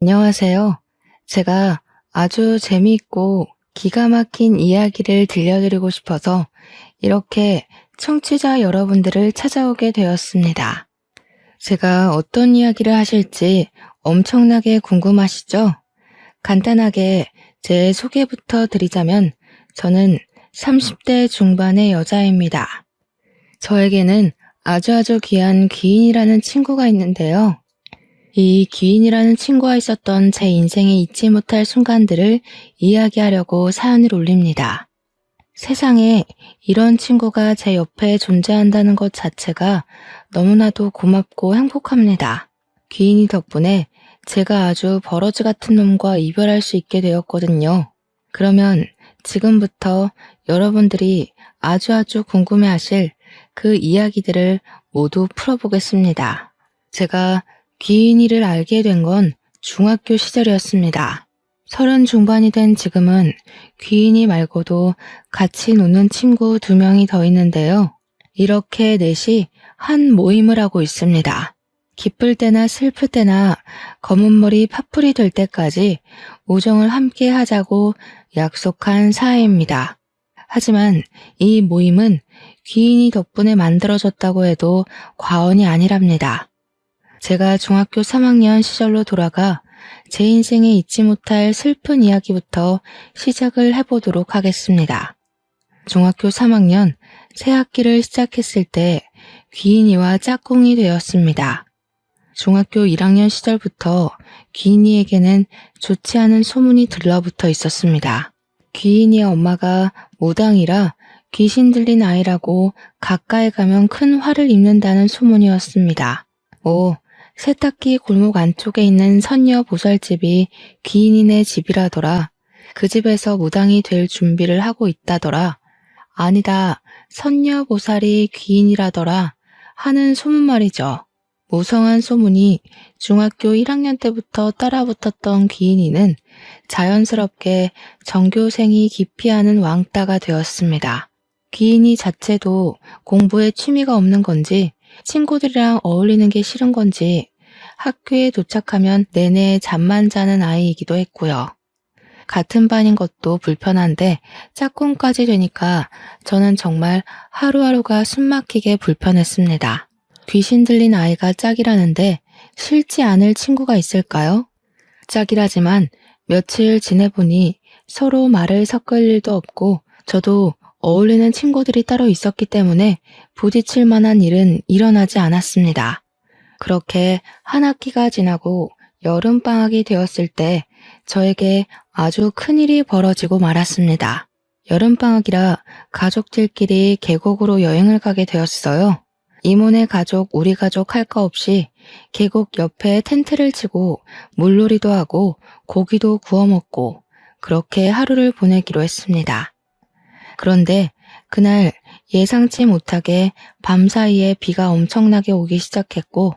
안녕하세요. 제가 아주 재미있고 기가 막힌 이야기를 들려드리고 싶어서 이렇게 청취자 여러분들을 찾아오게 되었습니다. 제가 어떤 이야기를 하실지 엄청나게 궁금하시죠? 간단하게 제 소개부터 드리자면 저는 30대 중반의 여자입니다. 저에게는 아주 귀한 귀인이라는 친구가 있는데요. 이 귀인이라는 친구와 있었던 제 인생에 잊지 못할 순간들을 이야기하려고 사연을 올립니다. 세상에 이런 친구가 제 옆에 존재한다는 것 자체가 너무나도 고맙고 행복합니다. 귀인이 덕분에 제가 아주 버러지 같은 놈과 이별할 수 있게 되었거든요. 그러면 지금부터 여러분들이 아주 궁금해하실 그 이야기들을 모두 풀어보겠습니다. 제가 귀인이를 알게 된 건 중학교 시절이었습니다. 30 중반이 된 지금은 귀인이 말고도 같이 노는 친구 2명이 더 있는데요. 이렇게 넷이 한 모임을 하고 있습니다. 기쁠 때나 슬플 때나 검은 머리 파풀이 될 때까지 우정을 함께 하자고 약속한 사이입니다. 하지만 이 모임은 귀인이 덕분에 만들어졌다고 해도 과언이 아니랍니다. 제가 중학교 3학년 시절로 돌아가 제 인생에 잊지 못할 슬픈 이야기부터 시작을 해보도록 하겠습니다. 중학교 3학년 새 학기를 시작했을 때 귀인이와 짝꿍이 되었습니다. 중학교 1학년 시절부터 귀인이에게는 좋지 않은 소문이 들러붙어 있었습니다. 귀인이의 엄마가 무당이라 귀신 들린 아이라고 가까이 가면 큰 화를 입는다는 소문이었습니다. 세탁기 골목 안쪽에 있는 선녀 보살집이 귀인이네 집이라더라. 그 집에서 무당이 될 준비를 하고 있다더라. 아니다, 선녀 보살이 귀인이라더라 하는 소문 말이죠. 무성한 소문이 중학교 1학년 때부터 따라붙었던 귀인이는 자연스럽게 전교생이 기피하는 왕따가 되었습니다. 귀인이 자체도 공부에 취미가 없는 건지 친구들이랑 어울리는 게 싫은 건지 학교에 도착하면 내내 잠만 자는 아이이기도 했고요. 같은 반인 것도 불편한데 짝꿍까지 되니까 저는 정말 하루하루가 숨막히게 불편했습니다. 귀신 들린 아이가 짝이라는데 싫지 않을 친구가 있을까요? 짝이라지만 며칠 지내보니 서로 말을 섞을 일도 없고 저도 어울리는 친구들이 따로 있었기 때문에 부딪힐 만한 일은 일어나지 않았습니다. 그렇게 한 학기가 지나고 여름방학이 되었을 때 저에게 아주 큰일이 벌어지고 말았습니다. 여름방학이라 가족들끼리 계곡으로 여행을 가게 되었어요. 이모네 가족, 우리 가족 할 거 없이 계곡 옆에 텐트를 치고 물놀이도 하고 고기도 구워 먹고 그렇게 하루를 보내기로 했습니다. 그런데 그날 예상치 못하게 밤사이에 비가 엄청나게 오기 시작했고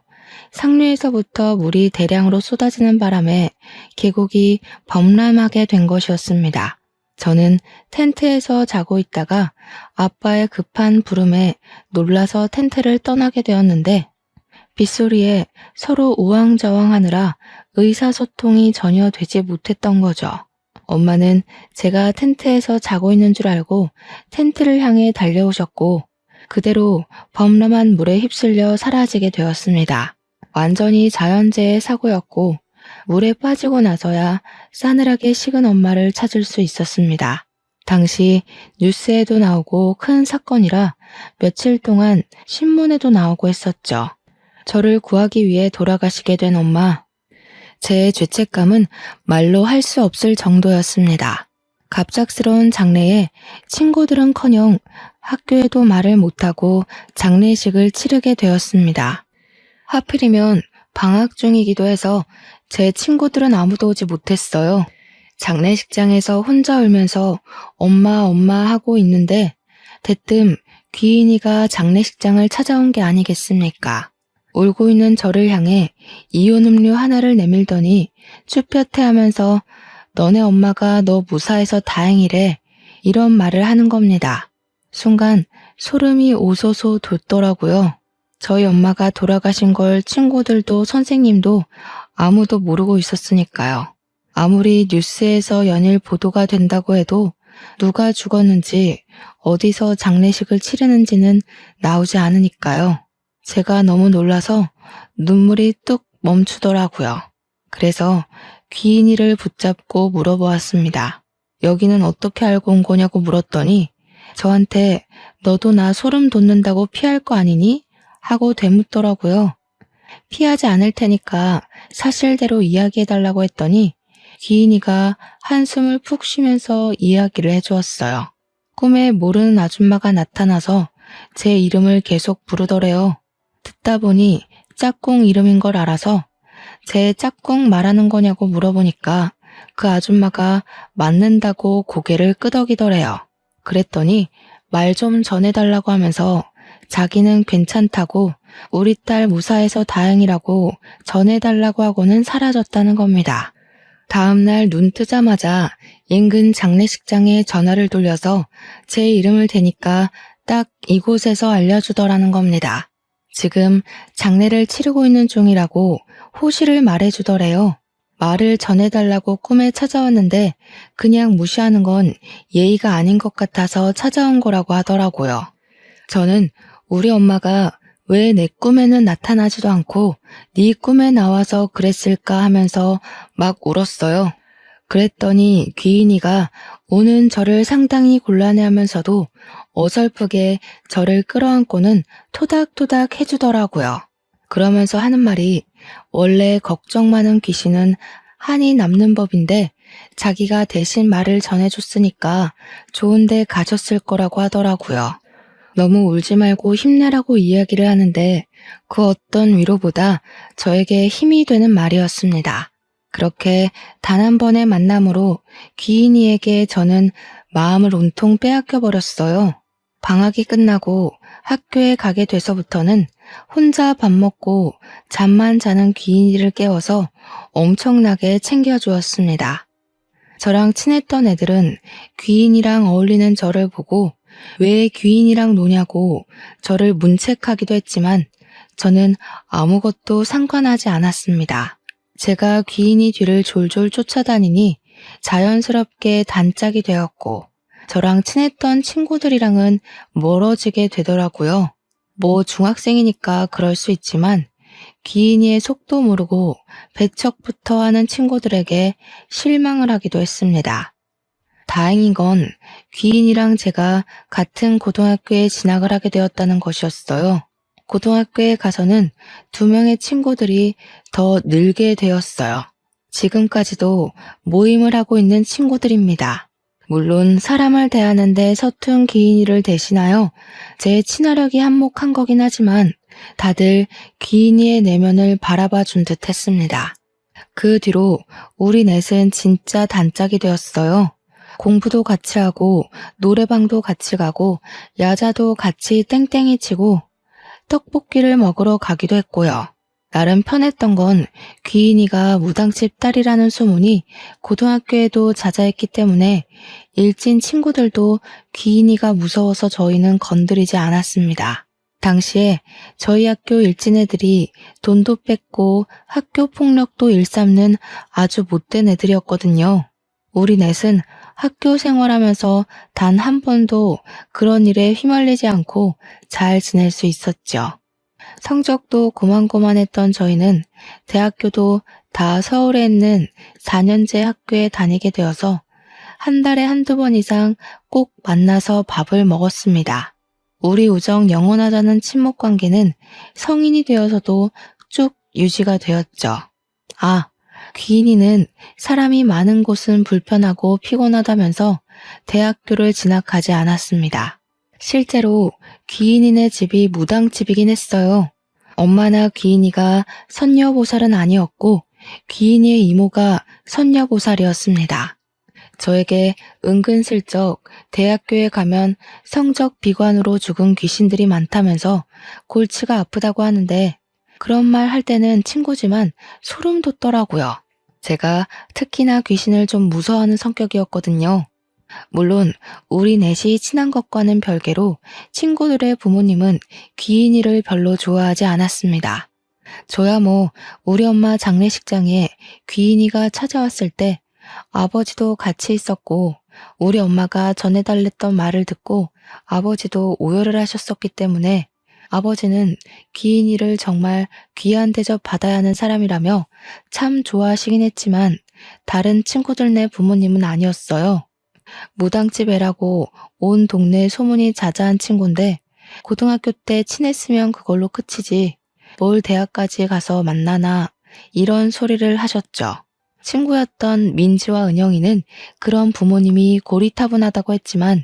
상류에서부터 물이 대량으로 쏟아지는 바람에 계곡이 범람하게 된 것이었습니다. 저는 텐트에서 자고 있다가 아빠의 급한 부름에 놀라서 텐트를 떠나게 되었는데 빗소리에 서로 우왕좌왕하느라 의사소통이 전혀 되지 못했던 거죠. 엄마는 제가 텐트에서 자고 있는 줄 알고 텐트를 향해 달려오셨고 그대로 범람한 물에 휩쓸려 사라지게 되었습니다. 완전히 자연재해 사고였고 물에 빠지고 나서야 싸늘하게 식은 엄마를 찾을 수 있었습니다. 당시 뉴스에도 나오고 큰 사건이라 며칠 동안 신문에도 나오고 했었죠. 저를 구하기 위해 돌아가시게 된 엄마. 제 죄책감은 말로 할 수 없을 정도였습니다. 갑작스러운 장례에 친구들은커녕 학교에도 말을 못하고 장례식을 치르게 되었습니다. 하필이면 방학 중이기도 해서 제 친구들은 아무도 오지 못했어요. 장례식장에서 혼자 울면서 엄마 하고 있는데 대뜸 귀인이가 장례식장을 찾아온 게 아니겠습니까? 울고 있는 저를 향해 이온 음료 하나를 내밀더니 쭈뼛해하면서 너네 엄마가 너 무사해서 다행이래 이런 말을 하는 겁니다. 순간 소름이 오소소 돋더라고요. 저희 엄마가 돌아가신 걸 친구들도 선생님도 아무도 모르고 있었으니까요. 아무리 뉴스에서 연일 보도가 된다고 해도 누가 죽었는지 어디서 장례식을 치르는지는 나오지 않으니까요. 제가 너무 놀라서 눈물이 뚝 멈추더라고요. 그래서 귀인이를 붙잡고 물어보았습니다. 여기는 어떻게 알고 온 거냐고 물었더니 저한테 너도 나 소름 돋는다고 피할 거 아니니? 하고 되묻더라고요. 피하지 않을 테니까 사실대로 이야기해달라고 했더니 귀인이가 한숨을 푹 쉬면서 이야기를 해주었어요. 꿈에 모르는 아줌마가 나타나서 제 이름을 계속 부르더래요. 듣다 보니 짝꿍 이름인 걸 알아서 제 짝꿍 말하는 거냐고 물어보니까 그 아줌마가 맞는다고 고개를 끄덕이더래요. 그랬더니 말 좀 전해달라고 하면서 자기는 괜찮다고 우리 딸 무사해서 다행이라고 전해달라고 하고는 사라졌다는 겁니다. 다음날 눈 뜨자마자 인근 장례식장에 전화를 돌려서 제 이름을 대니까 딱 이곳에서 알려주더라는 겁니다. 지금 장례를 치르고 있는 중이라고 호시를 말해주더래요. 말을 전해달라고 꿈에 찾아왔는데 그냥 무시하는 건 예의가 아닌 것 같아서 찾아온 거라고 하더라고요. 저는 우리 엄마가 왜 내 꿈에는 나타나지도 않고 네 꿈에 나와서 그랬을까 하면서 막 울었어요. 그랬더니 귀인이가 우는 저를 상당히 곤란해하면서도 어설프게 저를 끌어안고는 토닥토닥 해주더라고요. 그러면서 하는 말이 원래 걱정 많은 귀신은 한이 남는 법인데 자기가 대신 말을 전해줬으니까 좋은 데 가셨을 거라고 하더라고요. 너무 울지 말고 힘내라고 이야기를 하는데 그 어떤 위로보다 저에게 힘이 되는 말이었습니다. 그렇게 단 한 번의 만남으로 귀인이에게 저는 마음을 온통 빼앗겨 버렸어요. 방학이 끝나고 학교에 가게 돼서부터는 혼자 밥 먹고 잠만 자는 귀인이를 깨워서 엄청나게 챙겨주었습니다. 저랑 친했던 애들은 귀인이랑 어울리는 저를 보고 왜 귀인이랑 노냐고 저를 문책하기도 했지만 저는 아무것도 상관하지 않았습니다. 제가 귀인이 뒤를 졸졸 쫓아다니니 자연스럽게 단짝이 되었고 저랑 친했던 친구들이랑은 멀어지게 되더라고요. 뭐 중학생이니까 그럴 수 있지만 귀인이의 속도 모르고 배척부터 하는 친구들에게 실망을 하기도 했습니다. 다행인 건 귀인이랑 제가 같은 고등학교에 진학을 하게 되었다는 것이었어요. 고등학교에 가서는 2명의 친구들이 더 늘게 되었어요. 지금까지도 모임을 하고 있는 친구들입니다. 물론 사람을 대하는데 서툰 귀인이를 대신하여 제 친화력이 한몫한 거긴 하지만 다들 귀인이의 내면을 바라봐 준 듯 했습니다. 그 뒤로 우리 넷은 진짜 단짝이 되었어요. 공부도 같이 하고 노래방도 같이 가고 야자도 같이 땡땡이 치고 떡볶이를 먹으러 가기도 했고요. 나름 편했던 건 귀인이가 무당집 딸이라는 소문이 고등학교에도 자자했기 때문에 일진 친구들도 귀인이가 무서워서 저희는 건드리지 않았습니다. 당시에 저희 학교 일진 애들이 돈도 뺏고 학교 폭력도 일삼는 아주 못된 애들이었거든요. 우리 넷은 학교 생활하면서 단 한 번도 그런 일에 휘말리지 않고 잘 지낼 수 있었죠. 성적도 고만고만했던 저희는 대학교도 다 서울에 있는 4년제 학교에 다니게 되어서 한 달에 한두 번 이상 꼭 만나서 밥을 먹었습니다. 우리 우정 영원하자는 친목 관계는 성인이 되어서도 쭉 유지가 되었죠. 아, 귀인이는 사람이 많은 곳은 불편하고 피곤하다면서 대학교를 진학하지 않았습니다. 실제로 귀인이네 집이 무당집이긴 했어요. 엄마나 귀인이가 선녀보살은 아니었고 귀인이의 이모가 선녀보살이었습니다. 저에게 은근슬쩍 대학교에 가면 성적 비관으로 죽은 귀신들이 많다면서 골치가 아프다고 하는데 그런 말 할 때는 친구지만 소름 돋더라고요. 제가 특히나 귀신을 좀 무서워하는 성격이었거든요. 물론 우리 넷이 친한 것과는 별개로 친구들의 부모님은 귀인이를 별로 좋아하지 않았습니다. 저야 뭐 우리 엄마 장례식장에 귀인이가 찾아왔을 때 아버지도 같이 있었고 우리 엄마가 전해달랬던 말을 듣고 아버지도 오열을 하셨었기 때문에 아버지는 귀인이를 정말 귀한 대접 받아야 하는 사람이라며 참 좋아하시긴 했지만 다른 친구들네 부모님은 아니었어요. 무당집 애라고 온 동네에 소문이 자자한 친구인데 고등학교 때 친했으면 그걸로 끝이지 뭘 대학까지 가서 만나나 이런 소리를 하셨죠. 친구였던 민지와 은영이는 그런 부모님이 고리타분하다고 했지만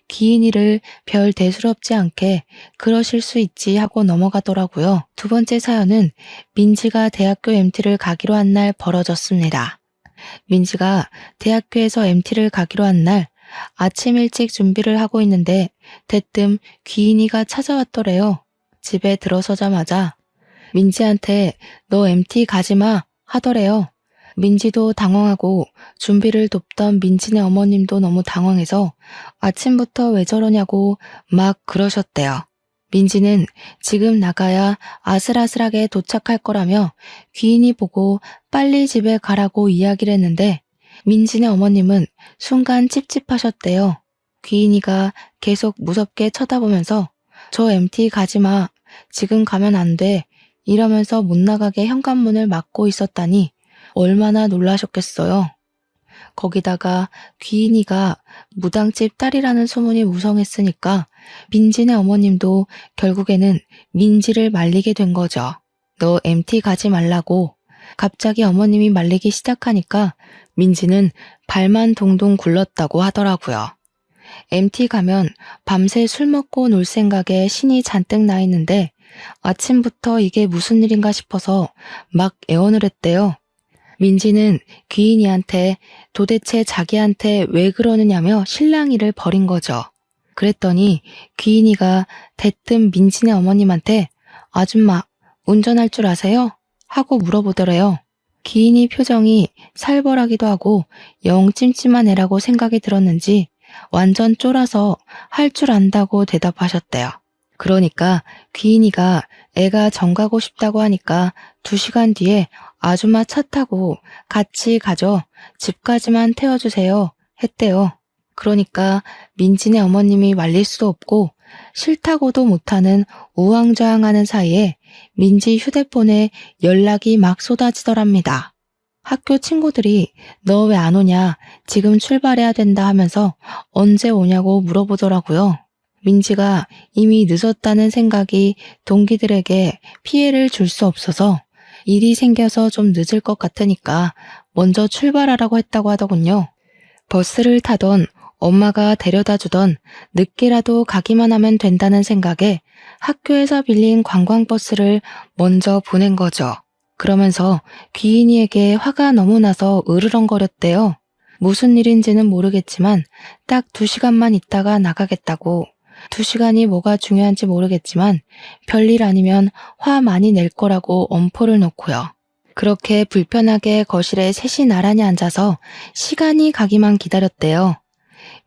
귀인이를 별 대수롭지 않게 그러실 수 있지 하고 넘어가더라고요. 두 번째 사연은 민지가 대학교 MT를 가기로 한 날 벌어졌습니다. 민지가 대학교에서 MT를 가기로 한 날 아침 일찍 준비를 하고 있는데 대뜸 귀인이가 찾아왔더래요. 집에 들어서자마자 민지한테 너 MT 가지 마 하더래요. 민지도 당황하고 준비를 돕던 민지네 어머님도 너무 당황해서 아침부터 왜 저러냐고 막 그러셨대요. 민지는 지금 나가야 아슬아슬하게 도착할 거라며 귀인이 보고 빨리 집에 가라고 이야기를 했는데 민지네 어머님은 순간 찝찝하셨대요. 귀인이가 계속 무섭게 쳐다보면서 저 MT 가지 마. 지금 가면 안 돼. 이러면서 못 나가게 현관문을 막고 있었다니 얼마나 놀라셨겠어요. 거기다가 귀인이가 무당집 딸이라는 소문이 무성했으니까 민지네 어머님도 결국에는 민지를 말리게 된 거죠. 너 MT 가지 말라고. 갑자기 어머님이 말리기 시작하니까 민지는 발만 동동 굴렀다고 하더라고요. MT 가면 밤새 술 먹고 놀 생각에 신이 잔뜩 나 있는데 아침부터 이게 무슨 일인가 싶어서 막 애원을 했대요. 민지는 귀인이한테 도대체 자기한테 왜 그러느냐며 실랑이를 벌인 거죠. 그랬더니 귀인이가 대뜸 민지네 어머님한테 아줌마 운전할 줄 아세요? 하고 물어보더래요. 귀인이 표정이 살벌하기도 하고 영 찜찜한 애라고 생각이 들었는지 완전 쫄아서 할 줄 안다고 대답하셨대요. 그러니까 귀인이가 애가 정 가고 싶다고 하니까 2시간 뒤에 아줌마 차 타고 같이 가죠. 집까지만 태워주세요. 했대요. 그러니까 민지네 어머님이 말릴 수도 없고 싫다고도 못하는 우왕좌왕하는 사이에 민지 휴대폰에 연락이 막 쏟아지더랍니다. 학교 친구들이 너 왜 안 오냐, 지금 출발해야 된다 하면서 언제 오냐고 물어보더라고요. 민지가 이미 늦었다는 생각이 동기들에게 피해를 줄 수 없어서 일이 생겨서 좀 늦을 것 같으니까 먼저 출발하라고 했다고 하더군요. 버스를 타던 엄마가 데려다 주던 늦게라도 가기만 하면 된다는 생각에 학교에서 빌린 관광버스를 먼저 보낸 거죠. 그러면서 귀인이에게 화가 너무 나서 으르렁거렸대요. 무슨 일인지는 모르겠지만 딱 2시간만 있다가 나가겠다고. 2시간이 뭐가 중요한지 모르겠지만 별일 아니면 화 많이 낼 거라고 엄포를 놓고요. 그렇게 불편하게 거실에 셋이 나란히 앉아서 시간이 가기만 기다렸대요.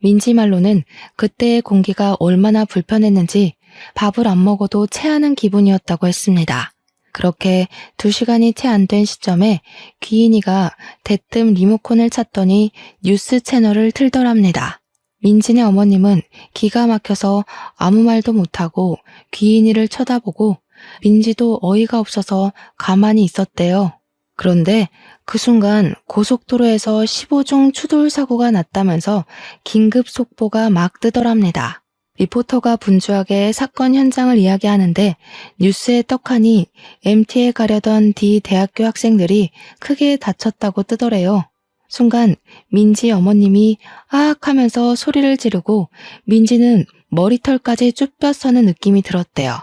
민지 말로는 그때의 공기가 얼마나 불편했는지 밥을 안 먹어도 체하는 기분이었다고 했습니다. 그렇게 2시간이 채 안 된 시점에 귀인이가 대뜸 리모컨을 찾더니 뉴스 채널을 틀더랍니다. 민지네 어머님은 기가 막혀서 아무 말도 못하고 귀인이를 쳐다보고 민지도 어이가 없어서 가만히 있었대요. 그런데 그 순간 고속도로에서 15중 추돌 사고가 났다면서 긴급 속보가 막 뜨더랍니다. 리포터가 분주하게 사건 현장을 이야기하는데 뉴스에 떡하니 MT에 가려던 D 대학교 학생들이 크게 다쳤다고 뜨더래요. 순간 민지 어머님이 아악 하면서 소리를 지르고 민지는 머리털까지 쭈뼛 서는 느낌이 들었대요.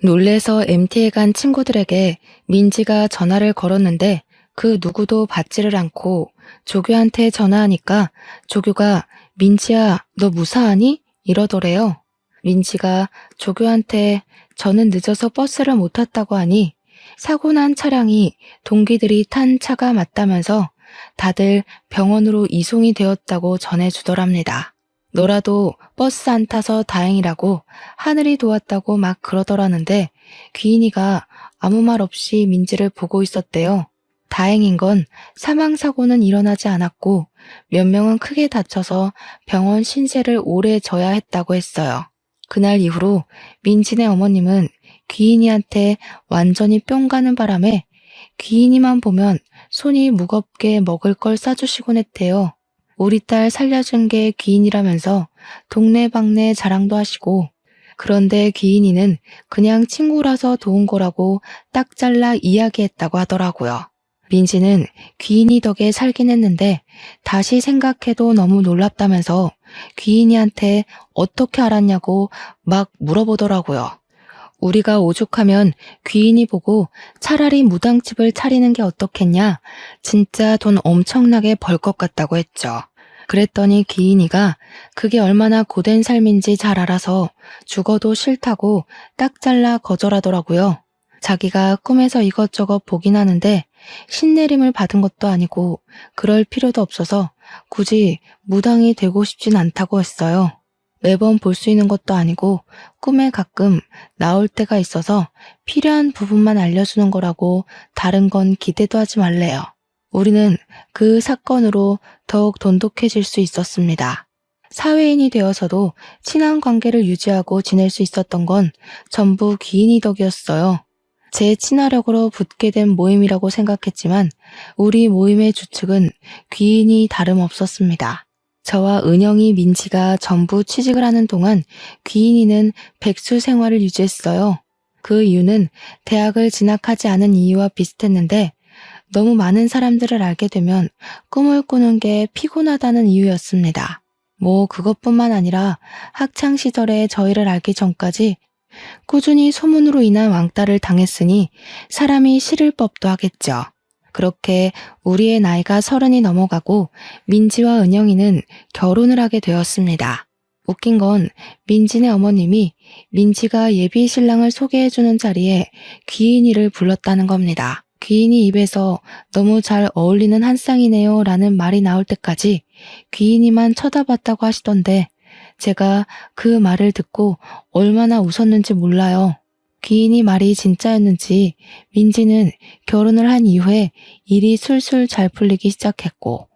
놀래서 MT에 간 친구들에게 민지가 전화를 걸었는데 그 누구도 받지를 않고 조교한테 전화하니까 조교가 민지야 너 무사하니? 이러더래요. 민지가 조교한테 저는 늦어서 버스를 못 탔다고 하니 사고 난 차량이 동기들이 탄 차가 맞다면서 다들 병원으로 이송이 되었다고 전해주더랍니다. 너라도 버스 안 타서 다행이라고 하늘이 도왔다고 막 그러더라는데 귀인이가 아무 말 없이 민지를 보고 있었대요. 다행인 건 사망사고는 일어나지 않았고 몇 명은 크게 다쳐서 병원 신세를 오래 져야 했다고 했어요. 그날 이후로 민지네 어머님은 귀인이한테 완전히 뿅 가는 바람에 귀인이만 보면 손이 무겁게 먹을 걸 싸주시곤 했대요. 우리 딸 살려준 게 귀인이라면서 동네방네 자랑도 하시고, 그런데 귀인이는 그냥 친구라서 도운 거라고 딱 잘라 이야기했다고 하더라고요. 민지는 귀인이 덕에 살긴 했는데 다시 생각해도 너무 놀랍다면서 귀인이한테 어떻게 알았냐고 막 물어보더라고요. 우리가 오죽하면 귀인이 보고 차라리 무당집을 차리는 게 어떻겠냐, 진짜 돈 엄청나게 벌 것 같다고 했죠. 그랬더니 귀인이가 그게 얼마나 고된 삶인지 잘 알아서 죽어도 싫다고 딱 잘라 거절하더라고요. 자기가 꿈에서 이것저것 보긴 하는데 신내림을 받은 것도 아니고 그럴 필요도 없어서 굳이 무당이 되고 싶진 않다고 했어요. 매번 볼 수 있는 것도 아니고 꿈에 가끔 나올 때가 있어서 필요한 부분만 알려주는 거라고 다른 건 기대도 하지 말래요. 우리는 그 사건으로 더욱 돈독해질 수 있었습니다. 사회인이 되어서도 친한 관계를 유지하고 지낼 수 있었던 건 전부 귀인이 덕이었어요. 제 친화력으로 붙게 된 모임이라고 생각했지만 우리 모임의 주축은 귀인이 다름없었습니다. 저와 은영이, 민지가 전부 취직을 하는 동안 귀인이는 백수 생활을 유지했어요. 그 이유는 대학을 진학하지 않은 이유와 비슷했는데 너무 많은 사람들을 알게 되면 꿈을 꾸는 게 피곤하다는 이유였습니다. 뭐 그것뿐만 아니라 학창시절에 저희를 알기 전까지 꾸준히 소문으로 인한 왕따를 당했으니 사람이 싫을 법도 하겠죠. 그렇게 우리의 나이가 30이 넘어가고 민지와 은영이는 결혼을 하게 되었습니다. 웃긴 건 민지네 어머님이 민지가 예비 신랑을 소개해주는 자리에 귀인이를 불렀다는 겁니다. 귀인이 입에서 너무 잘 어울리는 한 쌍이네요 라는 말이 나올 때까지 귀인이만 쳐다봤다고 하시던데 제가 그 말을 듣고 얼마나 웃었는지 몰라요. 귀인이 말이 진짜였는지 민지는 결혼을 한 이후에 일이 술술 잘 풀리기 시작했고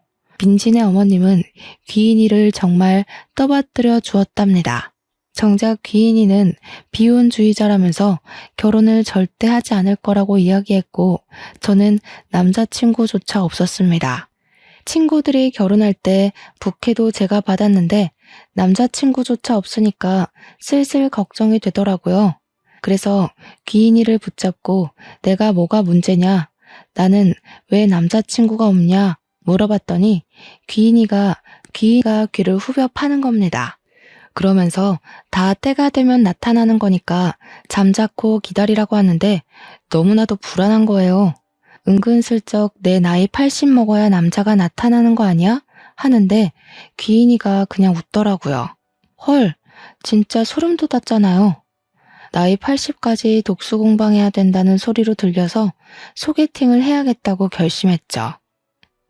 민지네 어머님은 귀인이를 정말 떠받들여 주었답니다. 정작 귀인이는 비혼주의자라면서 결혼을 절대 하지 않을 거라고 이야기했고 저는 남자친구조차 없었습니다. 친구들이 결혼할 때 부케도 제가 받았는데 남자친구조차 없으니까 슬슬 걱정이 되더라고요. 그래서 귀인이를 붙잡고 내가 뭐가 문제냐, 나는 왜 남자친구가 없냐 물어봤더니 귀인이가 귀를 후벼 파는 겁니다. 그러면서 다 때가 되면 나타나는 거니까 잠자코 기다리라고 하는데 너무나도 불안한 거예요. 은근슬쩍 내 나이 80 먹어야 남자가 나타나는 거 아니야? 하는데 귀인이가 그냥 웃더라고요. 헐, 진짜 소름 돋았잖아요. 나이 80까지 독수 공방해야 된다는 소리로 들려서 소개팅을 해야겠다고 결심했죠.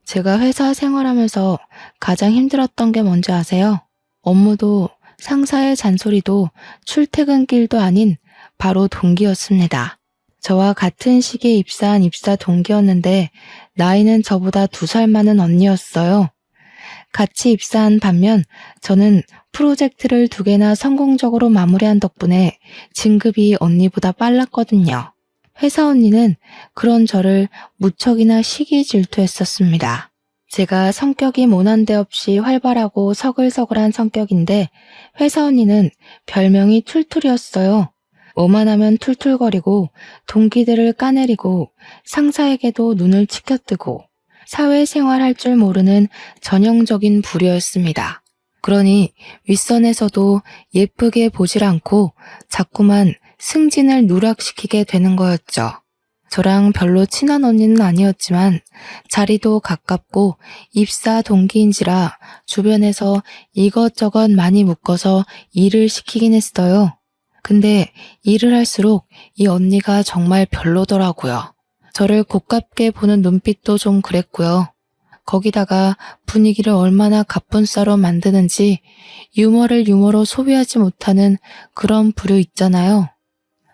제가 회사 생활하면서 가장 힘들었던 게 뭔지 아세요? 업무도 상사의 잔소리도 출퇴근길도 아닌 바로 동기였습니다. 저와 같은 시기에 입사한 입사 동기였는데 나이는 저보다 2살 많은 언니였어요. 같이 입사한 반면 저는 프로젝트를 2개나 성공적으로 마무리한 덕분에 진급이 언니보다 빨랐거든요. 회사 언니는 그런 저를 무척이나 시기 질투했었습니다. 제가 성격이 모난 데 없이 활발하고 서글서글한 성격인데 회사 언니는 별명이 툴툴이었어요. 오만하면 툴툴거리고 동기들을 까내리고 상사에게도 눈을 치켜뜨고 사회생활 할 줄 모르는 전형적인 부류였습니다. 그러니 윗선에서도 예쁘게 보질 않고 자꾸만 승진을 누락시키게 되는 거였죠. 저랑 별로 친한 언니는 아니었지만 자리도 가깝고 입사 동기인지라 주변에서 이것저것 많이 묶어서 일을 시키긴 했어요. 근데 일을 할수록 이 언니가 정말 별로더라고요. 저를 고깝게 보는 눈빛도 좀 그랬고요. 거기다가 분위기를 얼마나 갑분싸로 만드는지 유머를 유머로 소비하지 못하는 그런 부류 있잖아요.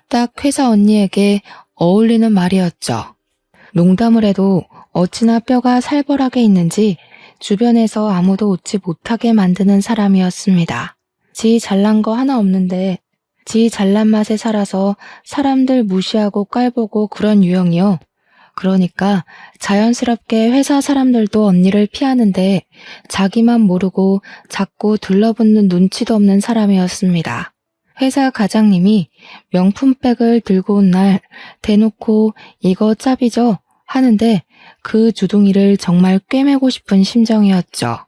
딱 회사 언니에게 어울리는 말이었죠. 농담을 해도 어찌나 뼈가 살벌하게 있는지 주변에서 아무도 웃지 못하게 만드는 사람이었습니다. 지 잘난 거 하나 없는데 지 잘난 맛에 살아서 사람들 무시하고 깔보고 그런 유형이요. 그러니까 자연스럽게 회사 사람들도 언니를 피하는데 자기만 모르고 자꾸 둘러붙는 눈치도 없는 사람이었습니다. 회사 과장님이 명품백을 들고 온 날 대놓고 이거 짭이죠? 하는데 그 주둥이를 정말 꿰매고 싶은 심정이었죠.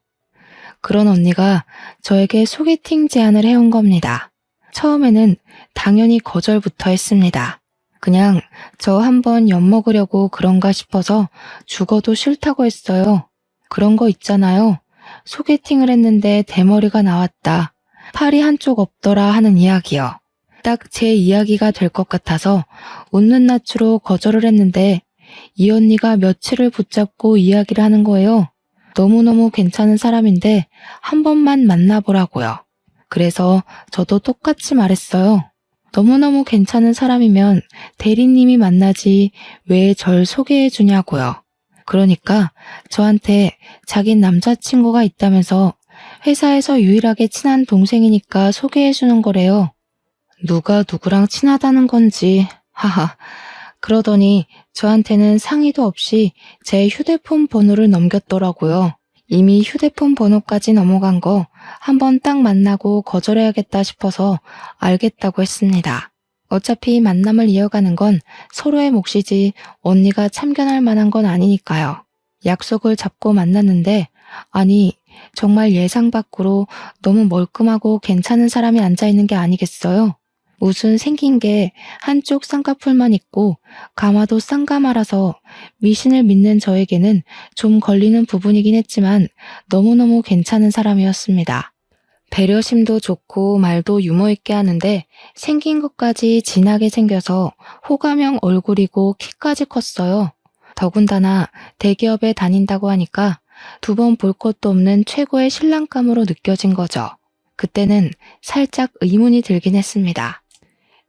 그런 언니가 저에게 소개팅 제안을 해온 겁니다. 처음에는 당연히 거절부터 했습니다. 그냥 저 한번 엿먹으려고 그런가 싶어서 죽어도 싫다고 했어요. 그런 거 있잖아요. 소개팅을 했는데 대머리가 나왔다. 팔이 한쪽 없더라 하는 이야기요. 딱 제 이야기가 될 것 같아서 웃는 낯으로 거절을 했는데 이 언니가 며칠을 붙잡고 이야기를 하는 거예요. 너무너무 괜찮은 사람인데 한 번만 만나보라고요. 그래서 저도 똑같이 말했어요. 너무너무 괜찮은 사람이면 대리님이 만나지 왜 절 소개해 주냐고요. 그러니까 저한테 자긴 남자친구가 있다면서 회사에서 유일하게 친한 동생이니까 소개해 주는 거래요. 누가 누구랑 친하다는 건지 하하. 그러더니 저한테는 상의도 없이 제 휴대폰 번호를 넘겼더라고요. 이미 휴대폰 번호까지 넘어간 거 한번 딱 만나고 거절해야겠다 싶어서 알겠다고 했습니다. 어차피 만남을 이어가는 건 서로의 몫이지 언니가 참견할 만한 건 아니니까요. 약속을 잡고 만났는데 아니 정말 예상 밖으로 너무 멀끔하고 괜찮은 사람이 앉아있는 게 아니겠어요? 무슨 생긴 게 한쪽 쌍꺼풀만 있고 가마도 쌍가마라서 미신을 믿는 저에게는 좀 걸리는 부분이긴 했지만 너무너무 괜찮은 사람이었습니다. 배려심도 좋고 말도 유머 있게 하는데 생긴 것까지 진하게 생겨서 호감형 얼굴이고 키까지 컸어요. 더군다나 대기업에 다닌다고 하니까 두 번 볼 것도 없는 최고의 신랑감으로 느껴진 거죠. 그때는 살짝 의문이 들긴 했습니다.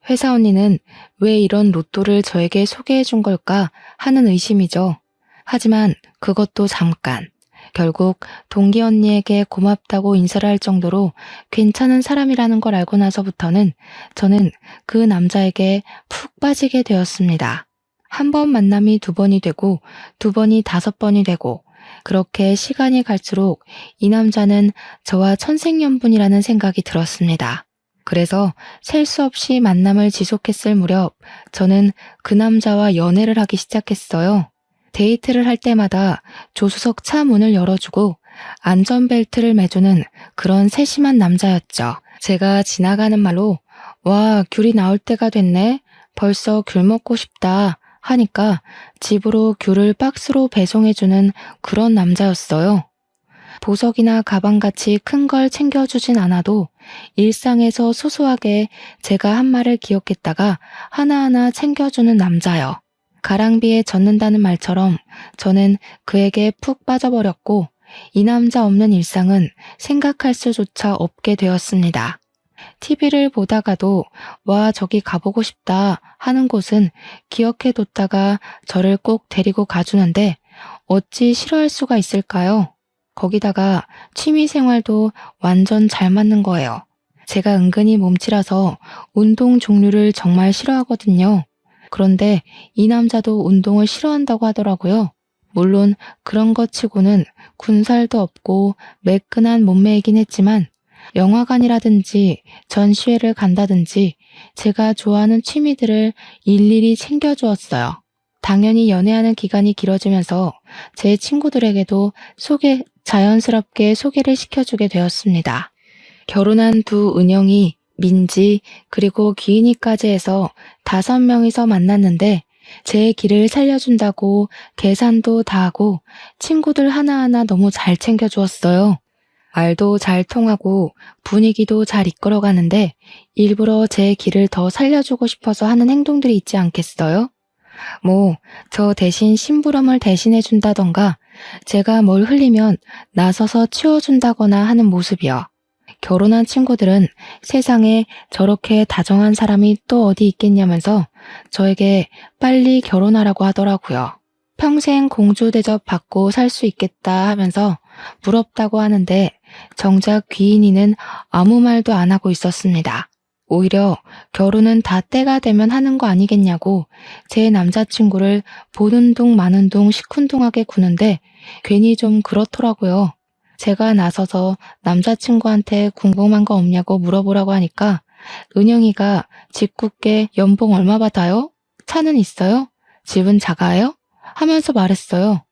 회사 언니는 왜 이런 로또를 저에게 소개해 준 걸까 하는 의심이죠. 하지만 그것도 잠깐. 결국 동기 언니에게 고맙다고 인사를 할 정도로 괜찮은 사람이라는 걸 알고 나서부터는 저는 그 남자에게 푹 빠지게 되었습니다. 한 번 만남이 두 번이 되고 두 번이 다섯 번이 되고 그렇게 시간이 갈수록 이 남자는 저와 천생연분이라는 생각이 들었습니다. 그래서 셀 수 없이 만남을 지속했을 무렵 저는 그 남자와 연애를 하기 시작했어요. 데이트를 할 때마다 조수석 차 문을 열어주고 안전벨트를 매주는 그런 세심한 남자였죠. 제가 지나가는 말로 와 귤이 나올 때가 됐네. 벌써 귤 먹고 싶다 하니까 집으로 귤을 박스로 배송해주는 그런 남자였어요. 보석이나 가방같이 큰 걸 챙겨주진 않아도 일상에서 소소하게 제가 한 말을 기억했다가 하나하나 챙겨주는 남자요. 가랑비에 젖는다는 말처럼 저는 그에게 푹 빠져버렸고 이 남자 없는 일상은 생각할 수조차 없게 되었습니다. TV를 보다가도 와 저기 가보고 싶다 하는 곳은 기억해뒀다가 저를 꼭 데리고 가주는데 어찌 싫어할 수가 있을까요? 거기다가 취미생활도 완전 잘 맞는 거예요. 제가 은근히 몸치라서 운동 종류를 정말 싫어하거든요. 그런데 이 남자도 운동을 싫어한다고 하더라고요. 물론 그런 것 치고는 군살도 없고 매끈한 몸매이긴 했지만 영화관이라든지 전시회를 간다든지 제가 좋아하는 취미들을 일일이 챙겨주었어요. 당연히 연애하는 기간이 길어지면서 제 친구들에게도 자연스럽게 소개를 시켜주게 되었습니다. 결혼한 두 은영이, 민지, 그리고 기인이까지 해서 5명이서 만났는데 제 길을 살려준다고 계산도 다 하고 친구들 하나하나 너무 잘 챙겨주었어요. 말도 잘 통하고 분위기도 잘 이끌어가는데 일부러 제 길을 더 살려주고 싶어서 하는 행동들이 있지 않겠어요? 저 대신 심부름을 대신해준다던가 제가 뭘 흘리면 나서서 치워준다거나 하는 모습이요. 결혼한 친구들은 세상에 저렇게 다정한 사람이 또 어디 있겠냐면서 저에게 빨리 결혼하라고 하더라고요. 평생 공주 대접 받고 살 수 있겠다 하면서 부럽다고 하는데 정작 귀인이는 아무 말도 안 하고 있었습니다. 오히려 결혼은 다 때가 되면 하는 거 아니겠냐고 제 남자친구를 보는 둥 마는 둥 시큰둥하게 구는데 괜히 좀 그렇더라고요. 제가 나서서 남자친구한테 궁금한 거 없냐고 물어보라고 하니까 은영이가 짓궂게 연봉 얼마 받아요? 차는 있어요? 집은 작아요? 하면서 말했어요.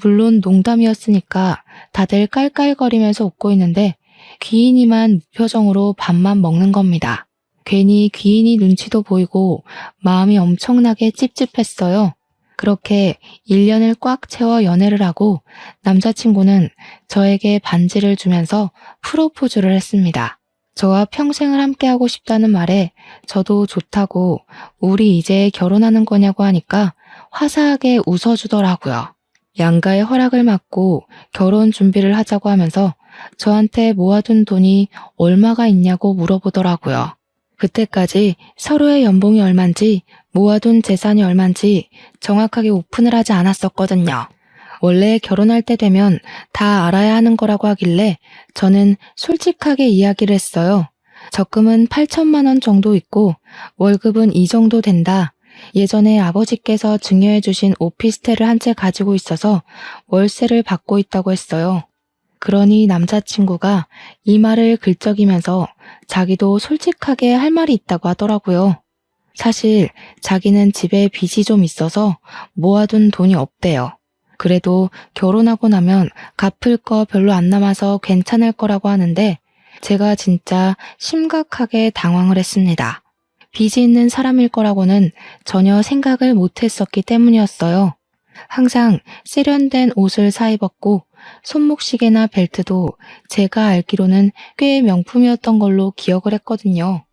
물론 농담이었으니까 다들 깔깔거리면서 웃고 있는데 귀인이만 무표정으로 밥만 먹는 겁니다. 괜히 귀인이 눈치도 보이고 마음이 엄청나게 찝찝했어요. 그렇게 1년을 꽉 채워 연애를 하고 남자친구는 저에게 반지를 주면서 프로포즈를 했습니다. 저와 평생을 함께하고 싶다는 말에 저도 좋다고 우리 이제 결혼하는 거냐고 하니까 화사하게 웃어주더라고요. 양가의 허락을 받고 결혼 준비를 하자고 하면서 저한테 모아둔 돈이 얼마가 있냐고 물어보더라고요. 그때까지 서로의 연봉이 얼만지 모아둔 재산이 얼만지 정확하게 오픈을 하지 않았었거든요. 원래 결혼할 때 되면 다 알아야 하는 거라고 하길래 저는 솔직하게 이야기를 했어요. 적금은 8천만 원 정도 있고 월급은 이 정도 된다. 예전에 아버지께서 증여해 주신 오피스텔을 한 채 가지고 있어서 월세를 받고 있다고 했어요. 그러니 남자친구가 이 말을 긁적이면서 자기도 솔직하게 할 말이 있다고 하더라고요. 사실 자기는 집에 빚이 좀 있어서 모아둔 돈이 없대요. 그래도 결혼하고 나면 갚을 거 별로 안 남아서 괜찮을 거라고 하는데 제가 진짜 심각하게 당황을 했습니다. 빚이 있는 사람일 거라고는 전혀 생각을 못 했었기 때문이었어요. 항상 세련된 옷을 사입었고 손목시계나 벨트도 제가 알기로는 꽤 명품이었던 걸로 기억을 했거든요.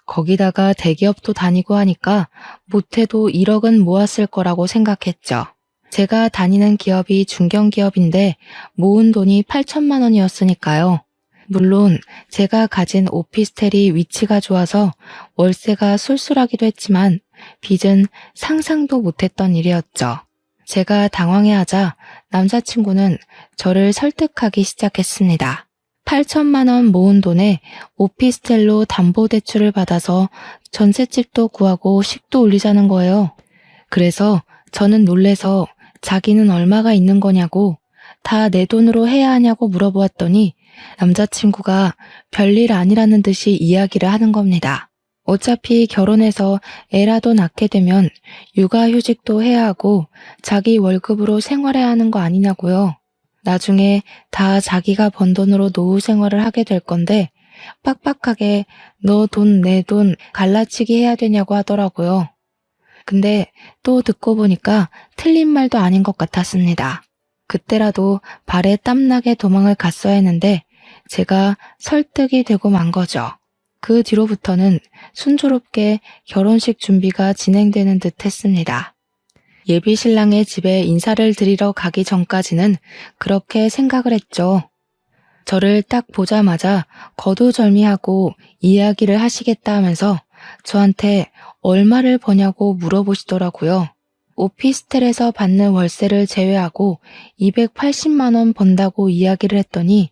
거기다가 대기업도 다니고 하니까 못해도 1억은 모았을 거라고 생각했죠. 제가 다니는 기업이 중견기업인데 모은 돈이 8천만 원이었으니까요. 물론 제가 가진 오피스텔이 위치가 좋아서 월세가 쏠쏠하기도 했지만 빚은 상상도 못했던 일이었죠. 제가 당황해하자 남자친구는 저를 설득하기 시작했습니다. 8천만 원 모은 돈에 오피스텔로 담보대출을 받아서 전셋집도 구하고 식도 올리자는 거예요. 그래서 저는 놀래서 자기는 얼마가 있는 거냐고 다 내 돈으로 해야 하냐고 물어보았더니 남자친구가 별일 아니라는 듯이 이야기를 하는 겁니다. 어차피 결혼해서 애라도 낳게 되면 육아휴직도 해야 하고 자기 월급으로 생활해야 하는 거 아니냐고요. 나중에 다 자기가 번 돈으로 노후 생활을 하게 될 건데 빡빡하게 너 돈 내 돈 갈라치기 해야 되냐고 하더라고요. 근데 또 듣고 보니까 틀린 말도 아닌 것 같았습니다. 그때라도 발에 땀나게 도망을 갔어야 했는데 제가 설득이 되고 만 거죠. 그 뒤로부터는 순조롭게 결혼식 준비가 진행되는 듯 했습니다. 예비 신랑의 집에 인사를 드리러 가기 전까지는 그렇게 생각을 했죠. 저를 딱 보자마자 거두절미하고 이야기를 하시겠다 하면서 저한테 얼마를 버냐고 물어보시더라고요. 오피스텔에서 받는 월세를 제외하고 280만 원 번다고 이야기를 했더니